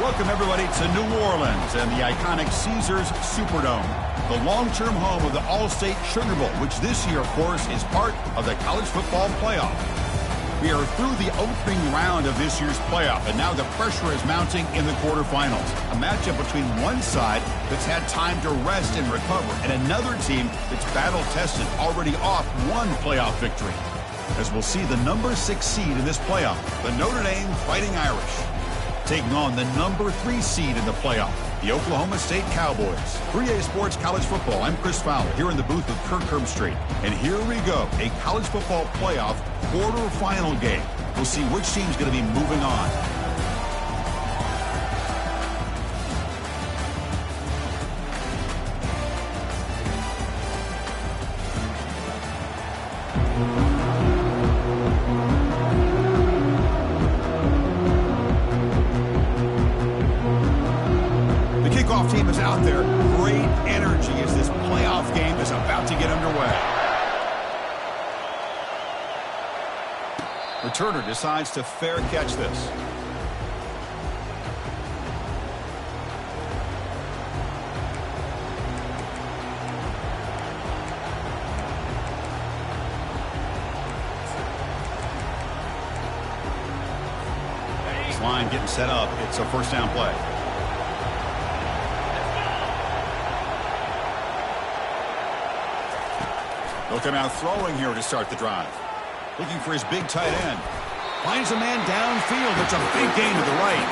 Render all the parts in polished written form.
Welcome, everybody, to New Orleans and the iconic Caesars Superdome, the long-term home of the All-State Sugar Bowl, which this year, of course, is part of the college football playoff. We are through the opening round of this year's playoff, and now the pressure is mounting in the quarterfinals. A matchup between one side that's had time to rest and recover, and another team that's battle-tested, already off one playoff victory. As we'll see the number 6 seed in this playoff, the Notre Dame Fighting Irish, taking on the number 3 seed in the playoff, the Oklahoma State Cowboys. 3A Sports College Football, I'm Chris Fowler, here in the booth with Kirk Herbstreit. And here we go, a college football playoff quarterfinal game. We'll see which team's going to be moving on. Team is out there. Great energy as this playoff game is about to get underway. Returner decides to fair catch this. This line getting set up. It's a first down play. Looking out throwing here to start the drive. Looking for his big tight end. Finds a man downfield. It's a big gain to the right.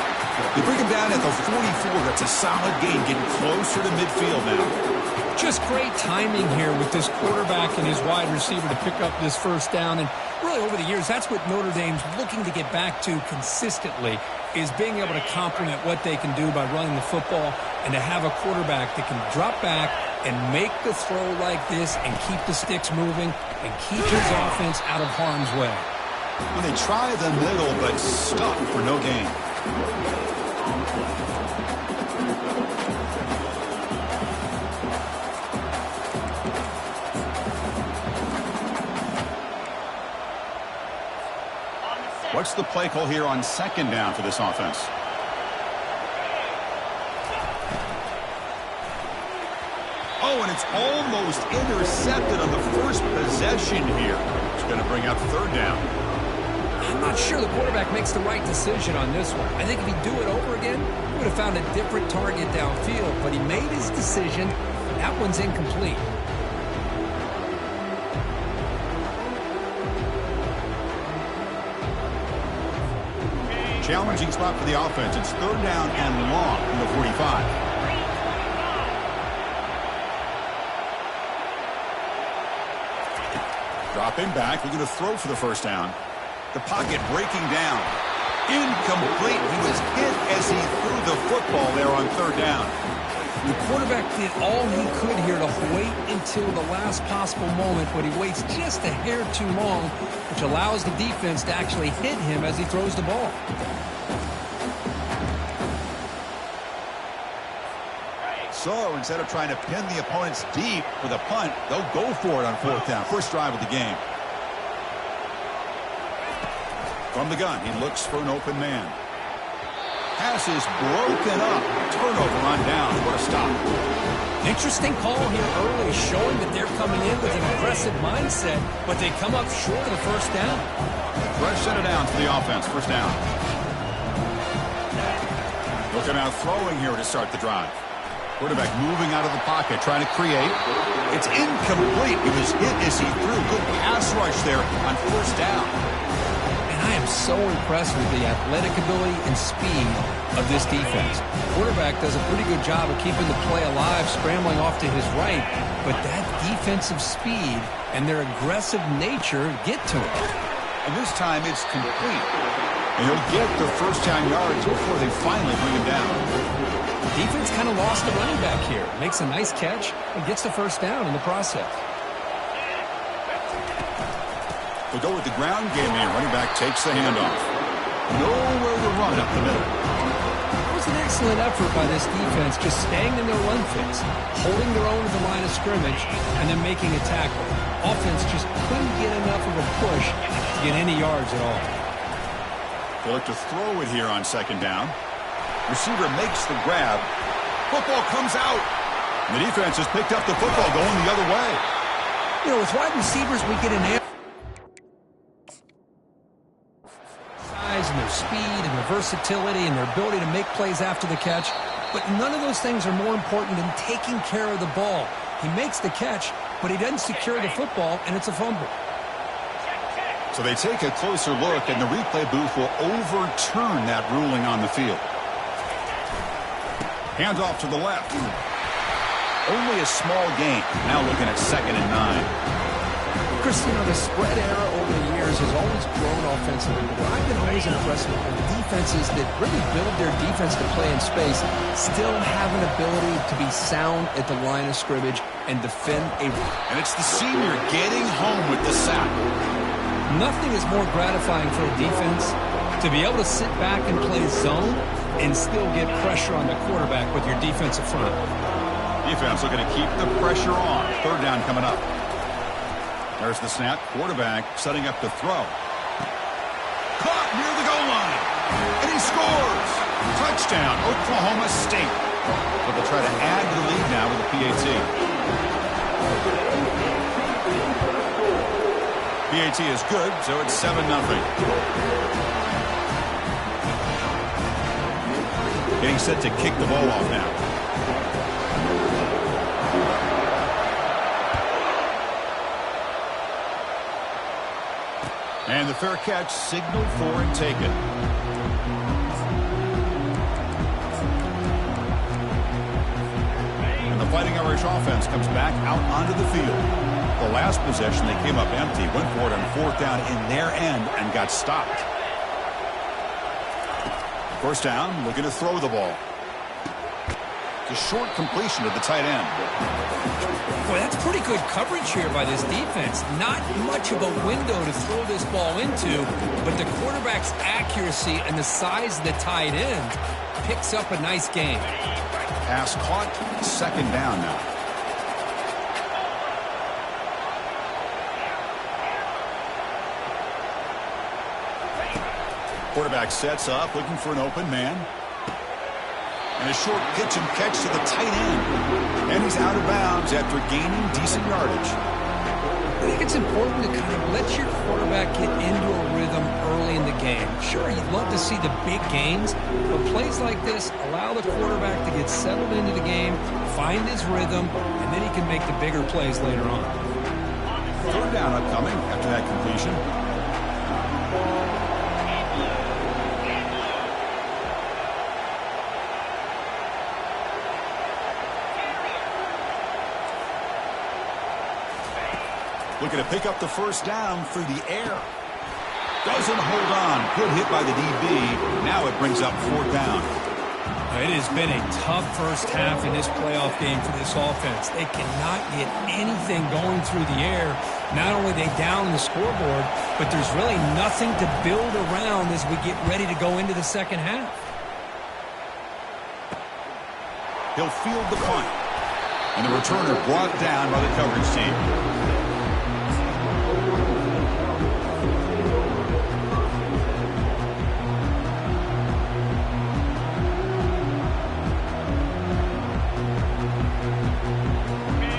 They bring him down at the 44. That's a solid gain, getting closer to midfield now. Just great timing here with this quarterback and his wide receiver to pick up this first down. And really over the years, that's what Notre Dame's looking to get back to consistently, is being able to complement what they can do by running the football and to have a quarterback that can drop back and make the throw like this and keep the sticks moving and keep his offense out of harm's way. Well, they try the middle, but stuck for no gain. What's the play call here on second down for this offense? Oh, and it's almost intercepted on the first possession here. It's going to bring up third down. I'm not sure the quarterback makes the right decision on this one. I think if he'd do it over again, he would have found a different target downfield, but he made his decision. That one's incomplete. Challenging spot for the offense. It's third down and long from the 45. Dropping back, looking to throw for the first down. The pocket breaking down. Incomplete. He was hit as he threw the football there on third down. The quarterback did all he could here to wait until the last possible moment, but he waits just a hair too long, which allows the defense to actually hit him as he throws the ball. So instead of trying to pin the opponents deep with a punt, they'll go for it on fourth down. First drive of the game. From the gun, he looks for an open man. Pass is broken up. Turnover on down. What a stop. Interesting call here early, showing that they're coming in with an aggressive mindset, but they come up short of the first down. Fresh set of downs for the offense. First down. Looking out throwing here to start the drive. Quarterback moving out of the pocket, trying to create. It's incomplete. He was hit as he threw. Good pass rush there on first down. And I am so impressed with the athletic ability and speed of this defense. Quarterback does a pretty good job of keeping the play alive, scrambling off to his right, but that defensive speed and their aggressive nature get to him. And this time it's complete. And he'll get the first down yards before they finally bring him down. Defense kind of lost the running back here. Makes a nice catch and gets the first down in the process. They'll go with the ground game here. Running back takes the handoff. Nowhere to run up the middle. It was an excellent effort by this defense, just staying in their run fits, holding their own to the line of scrimmage, and then making a tackle. Offense just couldn't get enough of a push to get any yards at all. They look to throw it here on second down. Receiver makes the grab. Football comes out. The defense has picked up the football going the other way. You know, with wide receivers, we get an size and their speed and their versatility and their ability to make plays after the catch. But none of those things are more important than taking care of the ball. He makes the catch, but he doesn't secure the football, and it's a fumble. So they take a closer look, and the replay booth will overturn that ruling on the field. Handoff to the left. Only a small gain. Now looking at 2nd and 9. Chris, you know, the spread era over the years has always grown offensively. But I've been always impressed with the defenses that really build their defense to play in space, still have an ability to be sound at the line of scrimmage and defend a... And it's the senior getting home with the sack. Nothing is more gratifying for a defense to be able to sit back and play zone and still get pressure on the quarterback with your defensive front. Defense looking to keep the pressure on. 3rd down coming up. There's the snap. Quarterback setting up the throw. Caught near the goal line. And he scores. Touchdown, Oklahoma State. But they'll try to add to the lead now with a PAT. PAT is good, so it's 7-0. Getting set to kick the ball off now. And the fair catch signaled for and taken. And the Fighting Irish offense comes back out onto the field. The last possession, they came up empty, went for it on 4th down in their end and got stopped. 1st down, looking to throw the ball. It's a short completion to the tight end. Boy, that's pretty good coverage here by this defense. Not much of a window to throw this ball into, but the quarterback's accuracy and the size of the tight end picks up a nice gain. Pass caught, 2nd down now. Quarterback sets up, looking for an open man. And a short pitch and catch to the tight end. And he's out of bounds after gaining decent yardage. I think it's important to kind of let your quarterback get into a rhythm early in the game. Sure, you'd love to see the big gains, but plays like this allow the quarterback to get settled into the game, find his rhythm, and then he can make the bigger plays later on. 3rd down upcoming after that completion. Looking to pick up the 1st down through the air. Doesn't hold on. Good hit by the DB. Now it brings up 4th down. It has been a tough first half in this playoff game for this offense. They cannot get anything going through the air. Not only are they down the scoreboard, but there's really nothing to build around as we get ready to go into the 2nd half. He'll field the punt. And the returner brought down by the coverage team.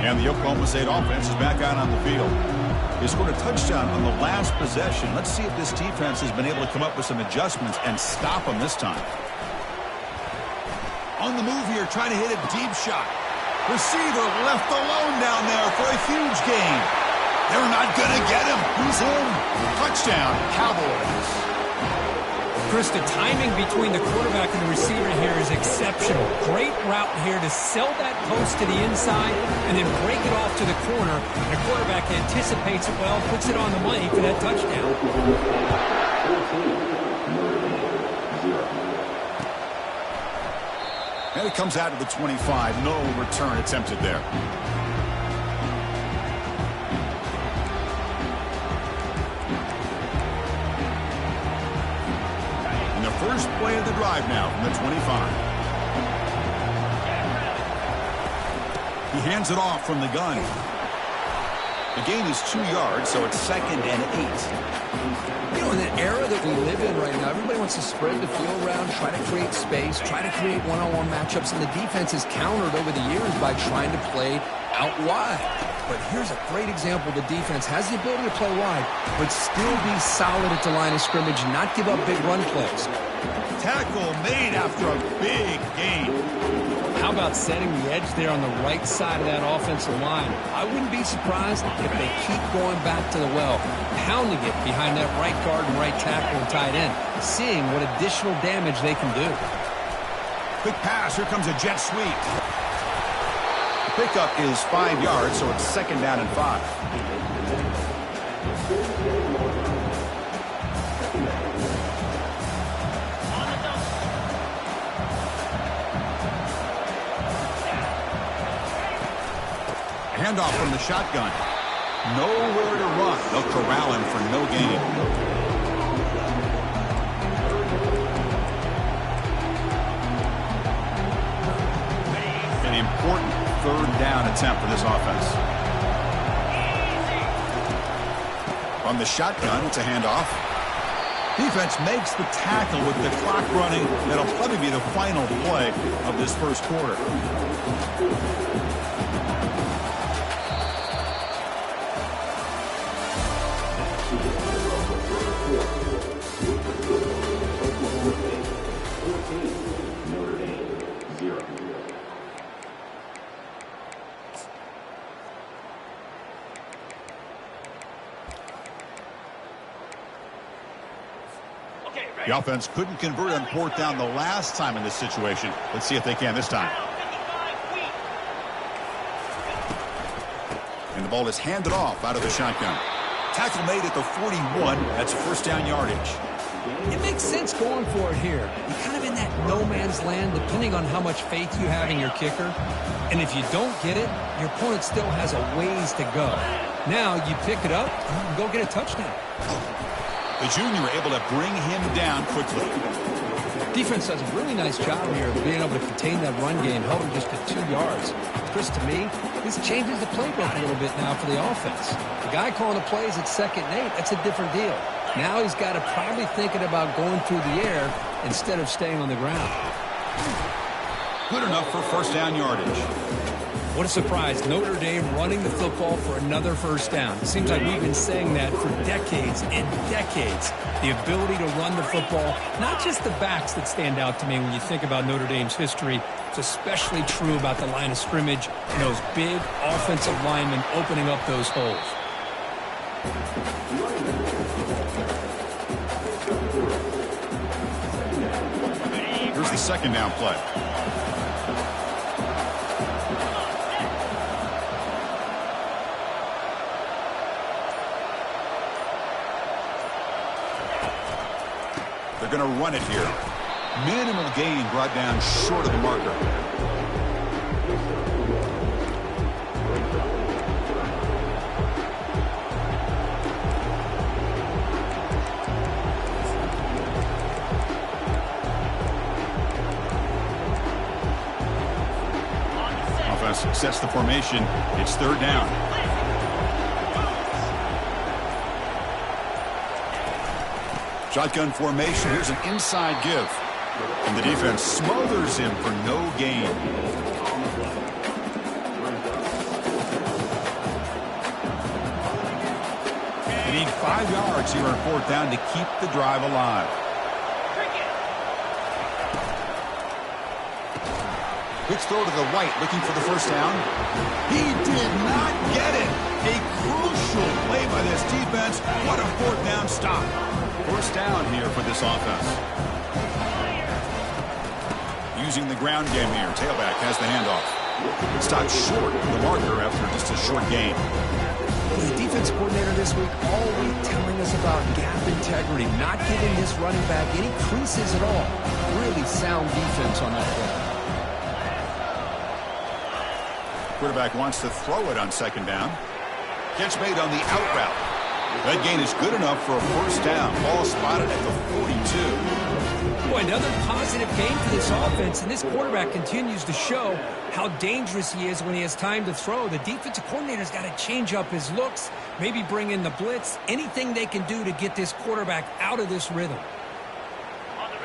And the Oklahoma State offense is back out on the field. They scored a touchdown on the last possession. Let's see if this defense has been able to come up with some adjustments and stop them this time. On the move here, trying to hit a deep shot. Receiver left alone down there for a huge gain. They're not going to get him. He's in. Touchdown, Cowboys. Chris, the timing between the quarterback and the receiver here is exceptional. Great route here to sell that post to the inside and then break it off to the corner. And the quarterback anticipates it well, puts it on the money for that touchdown. And it comes out of the 25. No return attempted there. First play of the drive now from the 25. He hands it off from the gun. The gain is 2 yards, so it's 2nd and 8. You know, in the era that we live in right now, everybody wants to spread the field around, try to create space, try to create one-on-one matchups, and the defense is countered over the years by trying to play out wide. But here's a great example. The defense has the ability to play wide, but still be solid at the line of scrimmage and not give up big run plays. Tackle made after a big gain. How about setting the edge there on the right side of that offensive line? I wouldn't be surprised if they keep going back to the well, pounding it behind that right guard and right tackle and tight end, seeing what additional damage they can do. Quick pass. Here comes a jet sweep. The pickup is 5 yards, so it's 2nd down and 5. Handoff from the shotgun. Nowhere to run. They'll corral him for no gain. An important 3rd down attempt for this offense. From the shotgun, it's a handoff. Defense makes the tackle with the clock running. That'll probably be the final play of this first quarter. The offense couldn't convert on 4th down the last time in this situation. Let's see if they can this time. And the ball is handed off out of the shotgun. Tackle made at the 41. That's 1st down yardage. It makes sense going for it here. You're kind of in that no man's land depending on how much faith you have in your kicker. And if you don't get it, your opponent still has a ways to go. Now you pick it up and go get a touchdown. The junior able to bring him down quickly. Defense does a really nice job here of being able to contain that run game, held him just at 2 yards. Chris, to me, this changes the playbook a little bit now for the offense. The guy calling the plays at 2nd and 8, that's a different deal. Now he's got to probably thinking about going through the air instead of staying on the ground. Good enough for 1st down yardage. What a surprise. Notre Dame running the football for another 1st down. It seems like we've been saying that for decades and decades. The ability to run the football, not just the backs that stand out to me when you think about Notre Dame's history. It's especially true about the line of scrimmage and those big offensive linemen opening up those holes. Here's the 2nd down play. They're going to run it here. Minimal gain brought down short of the marker. Offense sets the formation. It's 3rd down. Shotgun formation. Here's an inside give. And the defense smothers him for no gain. They need 5 yards here on 4th down to keep the drive alive. Quick throw to the right, looking for the 1st down. He did not get it. A crucial play by this defense. What a 4th down stop. 1st down here for this offense. Using the ground game here. Tailback has the handoff. It stops short of the marker after just a short gain. The defense coordinator this week all week telling us about gap integrity, not giving this running back any creases at all. Really sound defense on that play. Quarterback wants to throw it on 2nd down. Catch made on the out route. That gain is good enough for a 1st down. Ball spotted at the 42. Boy, another positive game for this offense, and this quarterback continues to show how dangerous he is when he has time to throw. The defensive coordinator's got to change up his looks, maybe bring in the blitz, anything they can do to get this quarterback out of this rhythm.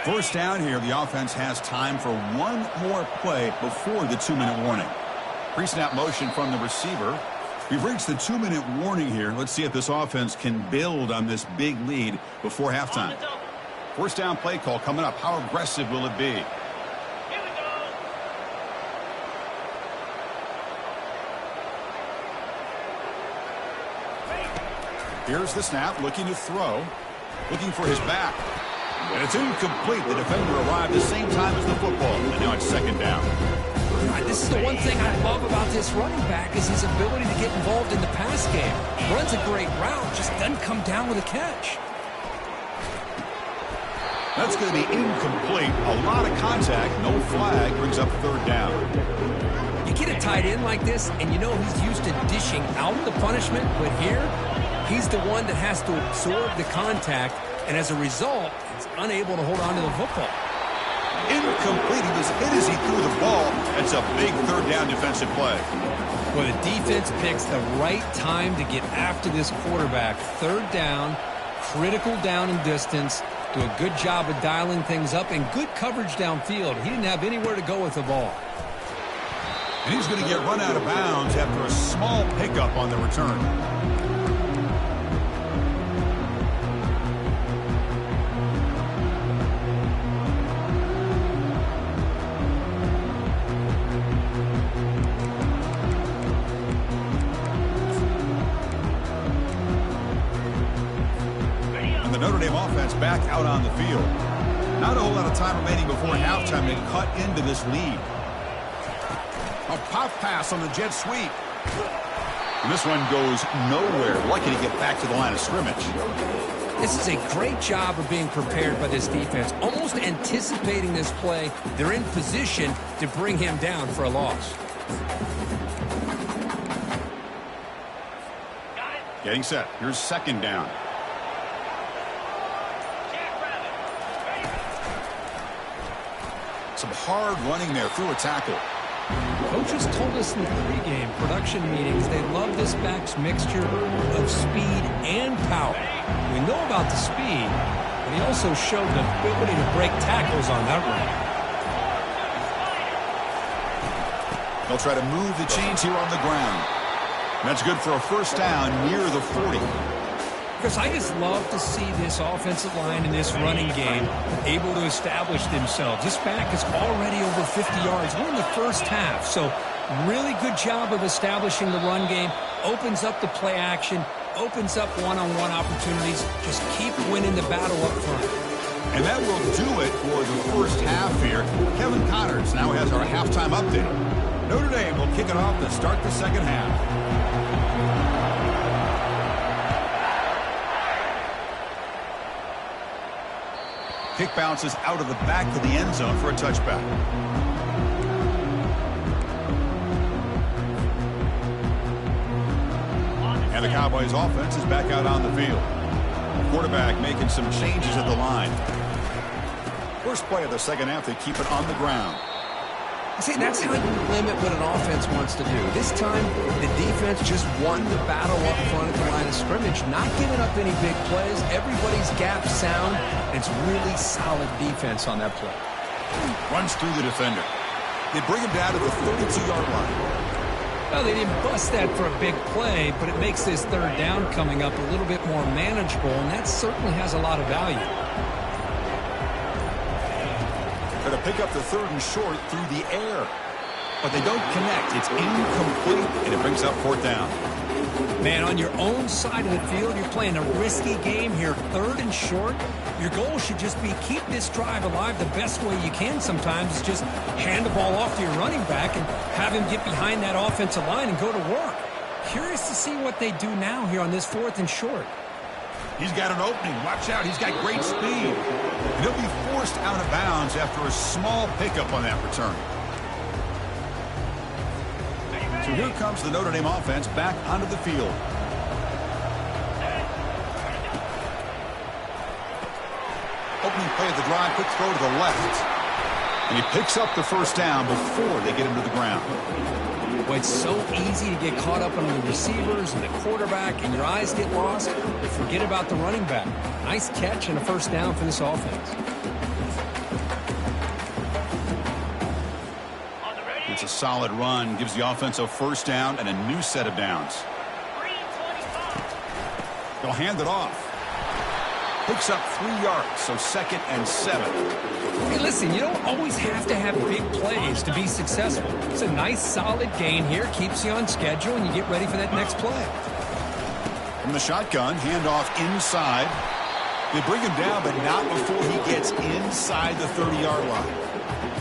First down here, the offense has time for one more play before the 2-minute warning. Pre-snap motion from the receiver. We've reached the 2-minute warning here. Let's see if this offense can build on this big lead before halftime. First down play call coming up. How aggressive will it be? Here we go. Here's the snap, looking to throw. Looking for his back. And it's incomplete. The defender arrived the same time as the football. And now it's second down. This is the one thing I love about this running back is his ability to get involved in the pass game. Runs a great route, just doesn't come down with a catch. That's going to be incomplete. A lot of contact. No flag. Brings up third down. You get a tight end like this, and you know he's used to dishing out the punishment, but here, he's the one that has to absorb the contact, and as a result, he's unable to hold on to the football. Incomplete. He was hit as he threw the ball. That's a big third down defensive play. Well, the defense picks the right time to get after this quarterback. Third down, critical down and distance. Do a good job of dialing things up and good coverage downfield. He didn't have anywhere to go with the ball. And he's going to get run out of bounds after a small pickup on the return. Notre Dame offense back out on the field. Not a whole lot of time remaining before halftime to cut into this lead. A pop pass on the jet sweep. And this one goes nowhere. Lucky to get back to the line of scrimmage. This is a great job of being prepared by this defense. Almost anticipating this play. They're in position to bring him down for a loss. Getting set. Here's second down. Some hard running there through a tackle. Coaches told us in the pregame production meetings they love this back's mixture of speed and power. We know about the speed, but he also showed the ability to break tackles on that run. They'll try to move the chains here on the ground. And that's good for a first down near the 40. Because I just love to see this offensive line and this running game able to establish themselves. This back is already over 50 yards. We're in the first half, so really good job of establishing the run game. Opens up the play action, opens up one-on-one opportunities. Just keep winning the battle up front. And that will do it for the first half here. Kevin Connors now has our halftime update. Notre Dame will kick it off to start the second half. Kick bounces out of the back of the end zone for a touchback. And the Cowboys offense is back out on the field. Quarterback making some changes at the line. First play of the second half, they keep it on the ground. See, that's how you limit what an offense wants to do. This time, the defense just won the battle up front at the line of scrimmage, not giving up any big plays. Everybody's gap sound. It's really solid defense on that play. Runs through the defender. They bring him down to the 32-yard line. Well, they didn't bust that for a big play, but it makes this third down coming up a little bit more manageable, and that certainly has a lot of value. Going to pick up the third and short through the air. But they don't connect. It's incomplete, and it brings up fourth down. Man, on your own side of the field, you're playing a risky game here. Third and short. Your goal should just be keep this drive alive the best way you can sometimes. Is just hand the ball off to your running back and have him get behind that offensive line and go to work. Curious to see what they do now here on this fourth and short. He's got an opening. Watch out. He's got great speed. And he'll be forced out of bounds after a small pickup on that return. So here comes the Notre Dame offense back onto the field. opening play of the drive, quick throw to the left. And he picks up the first down before they get him to the ground. Well, it's so easy to get caught up on the receivers and the quarterback, and your eyes get lost. You forget about the running back. Nice catch and a first down for this offense. It's a solid run, gives the offense a first down and a new set of downs. They'll hand it off. Picks up 3 yards, so 2nd and 7. Hey, listen, you don't always have to have big plays to be successful. It's a nice, solid gain here. Keeps you on schedule, and you get ready for that next play. From the shotgun, handoff inside. They bring him down, but not before he gets inside the 30-yard line.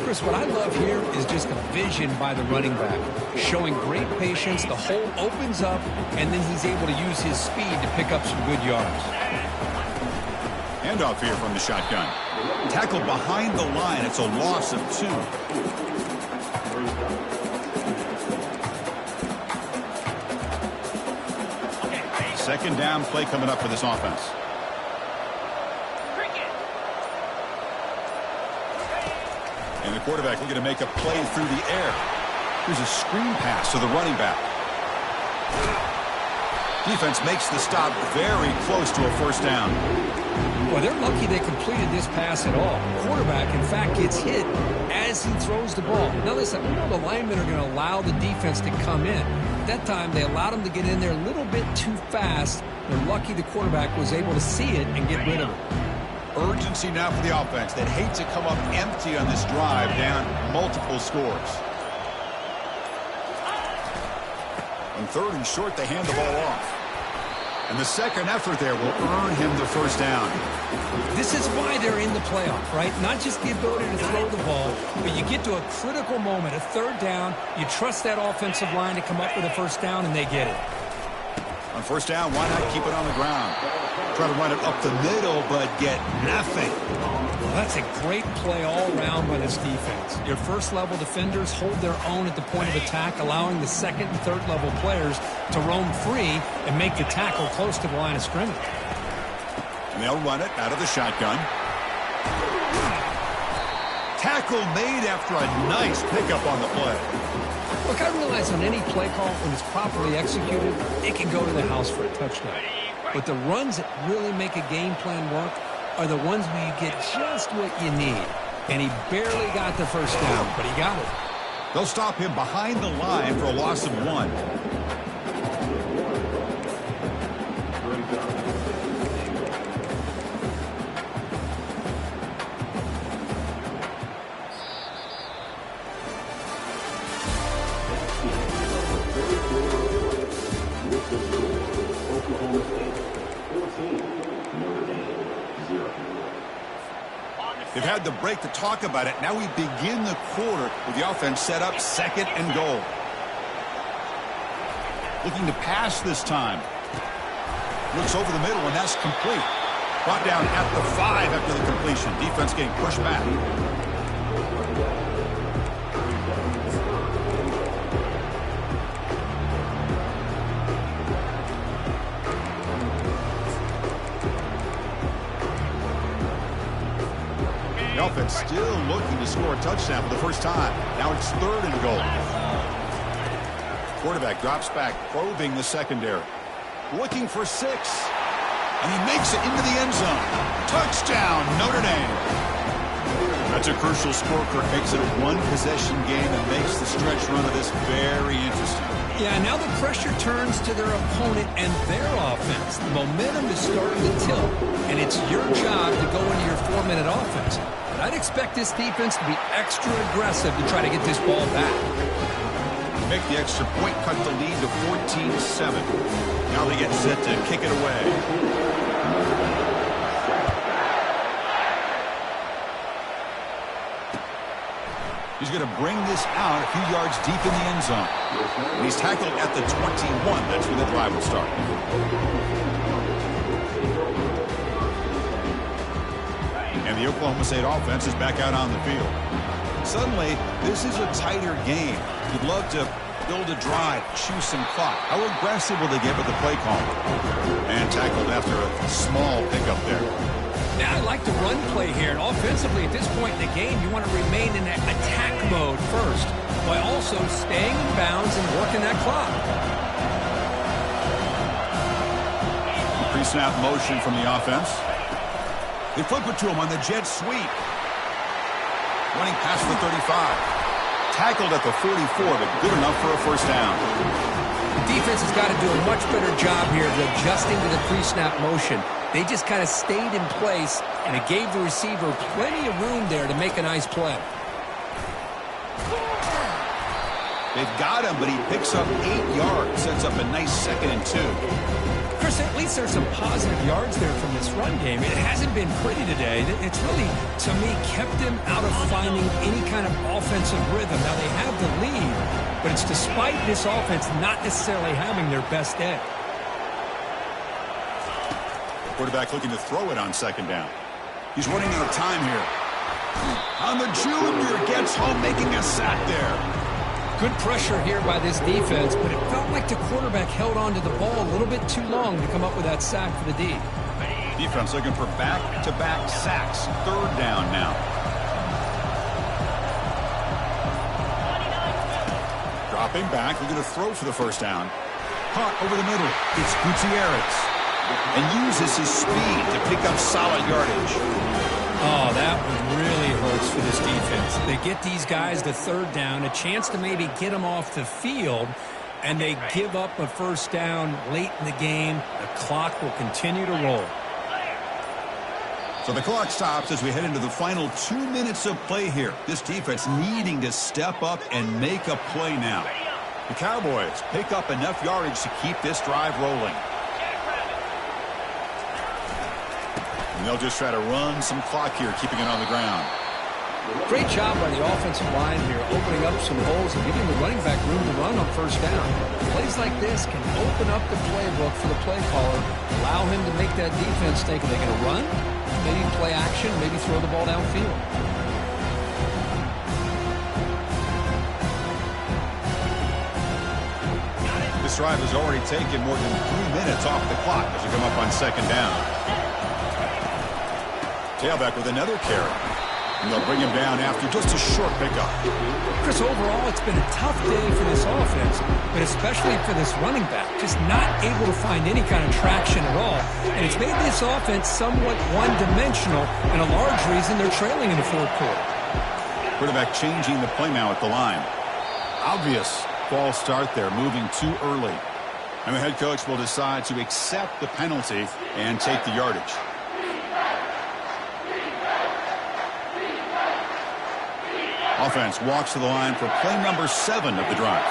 Chris, what I love here is just the vision by the running back. Showing great patience, the hole opens up, and then he's able to use his speed to pick up some good yards. Handoff here from the shotgun. Tackled behind the line. It's a loss of 2. Second down play coming up for this offense. And the quarterback looking to make a play through the air. Here's a screen pass to the running back. Defense makes the stop very close to a first down. Well, they're lucky they completed this pass at all. Quarterback, in fact, gets hit as he throws the ball. Now, listen, we know the linemen are going to allow the defense to come in. At that time, they allowed him to get in there a little bit too fast. They're lucky the quarterback was able to see it and get rid of it. Urgency now for the offense that hate to come up empty on this drive, down multiple scores. On 3rd and short, they hand the ball off. And the second effort there will earn him the first down. This is why they're in the playoff, right? Not just the ability to throw the ball, but you get to a critical moment, a 3rd down, you trust that offensive line to come up with a first down, and they get it. On first down, why not keep it on the ground? Try to run it up the middle, but get nothing. Well, that's a great play all around by this defense. Your first-level defenders hold their own at the point of attack, allowing the 2nd and 3rd-level players to roam free and make the tackle close to the line of scrimmage. And they'll run it out of the shotgun. Tackle made after a nice pickup on the play. Look, I realize on any play call, when it's properly executed, it can go to the house for a touchdown. But the runs that really make a game plan work are the ones where you get just what you need. And he barely got the first down, but he got it. They'll stop him behind the line for a loss of 1. They've had the break to talk about it. Now we begin the quarter with the offense set up 2nd and goal. Looking to pass this time. Looks over the middle, and that's complete. Brought down at the 5 after the completion. Defense getting pushed back. The offense still looking to score a touchdown for the first time. Now it's 3rd and goal. Quarterback drops back, probing the secondary. Looking for 6. And he makes it into the end zone. Touchdown, Notre Dame. That's a crucial score, Kirk. Makes it a 1-possession game and makes the stretch run of this very interesting. Yeah, now the pressure turns to their opponent and their offense. The momentum is starting to tilt, and it's your job to go into your 4-minute offense. But I'd expect this defense to be extra aggressive to try to get this ball back. Make the extra point, cut the lead to 14-7. Now they get set to kick it away. He's going to bring this out a few yards deep in the end zone. And he's tackled at the 21. That's where the drive will start. And the Oklahoma State offense is back out on the field. Suddenly, this is a tighter game. You'd love to build a drive, chew some clock. How aggressive will they get with the play call? And tackled after a small pickup there. Yeah, I like the run play here. And offensively, at this point in the game, you want to remain in that attack mode first, while also staying in bounds and working that clock. Pre-snap motion from the offense. They flip it to him on the jet sweep. Running past the 35. Tackled at the 44, but good enough for a first down. The defense has got to do a much better job here of adjusting to the pre-snap motion. They just kind of stayed in place, and it gave the receiver plenty of room there to make a nice play. They've got him, but he picks up 8 yards. Sets up a nice 2nd and 2. Chris, at least there's some positive yards there from this run game. It hasn't been pretty today. It's really, to me, kept them out of finding any kind of offensive rhythm. Now, they have the lead, but it's despite this offense not necessarily having their best day. Quarterback looking to throw it on 2nd down. He's running out of time here. On the junior, gets home, making a sack there. Good pressure here by this defense, but it felt like the quarterback held on to the ball a little bit too long to come up with that sack for the D. Defense looking for back-to-back sacks. 3rd down now. Dropping back, looking to throw for the first down. Caught over the middle. It's Gutierrez. And uses his speed to pick up solid yardage. Oh, that one really hurts for this defense. They get these guys to 3rd down, a chance to maybe get them off the field, and they give up a first down late in the game. The clock will continue to roll. So the clock stops as we head into the final 2 minutes of play here. This defense needing to step up and make a play now. The Cowboys pick up enough yardage to keep this drive rolling. And they'll just try to run some clock here, keeping it on the ground. Great job by the offensive line here, opening up some holes and giving the running back room to run on first down. Plays like this can open up the playbook for the play caller, allow him to make that defense think, are they going to run? Maybe play action, maybe throw the ball downfield. This drive has already taken more than 3 minutes off the clock as we come up on 2nd down. Tailback with another carry. And they'll bring him down after just a short pickup. Chris, overall, it's been a tough day for this offense, but especially for this running back. Just not able to find any kind of traction at all. And it's made this offense somewhat one-dimensional, and a large reason they're trailing in the 4th quarter. Quarterback changing the play now at the line. Obvious false start there, moving too early. And the head coach will decide to accept the penalty and take the yardage. Offense walks to the line for play number 7 of the drive.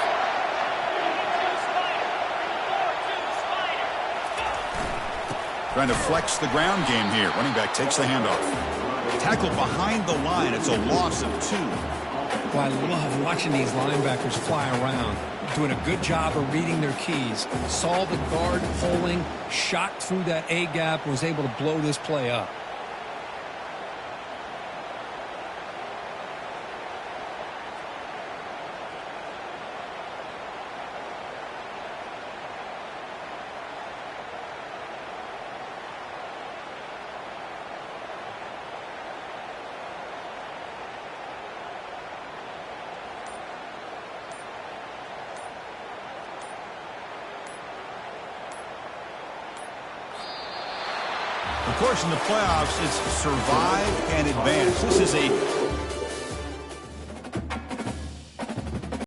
Trying to flex the ground game here. Running back takes the handoff. Tackled behind the line. It's a loss of 2. Well, I love watching these linebackers fly around. Doing a good job of reading their keys. Saw the guard pulling, shot through that A-gap, and was able to blow this play up. Of course, in the playoffs, it's survive and advance. This is a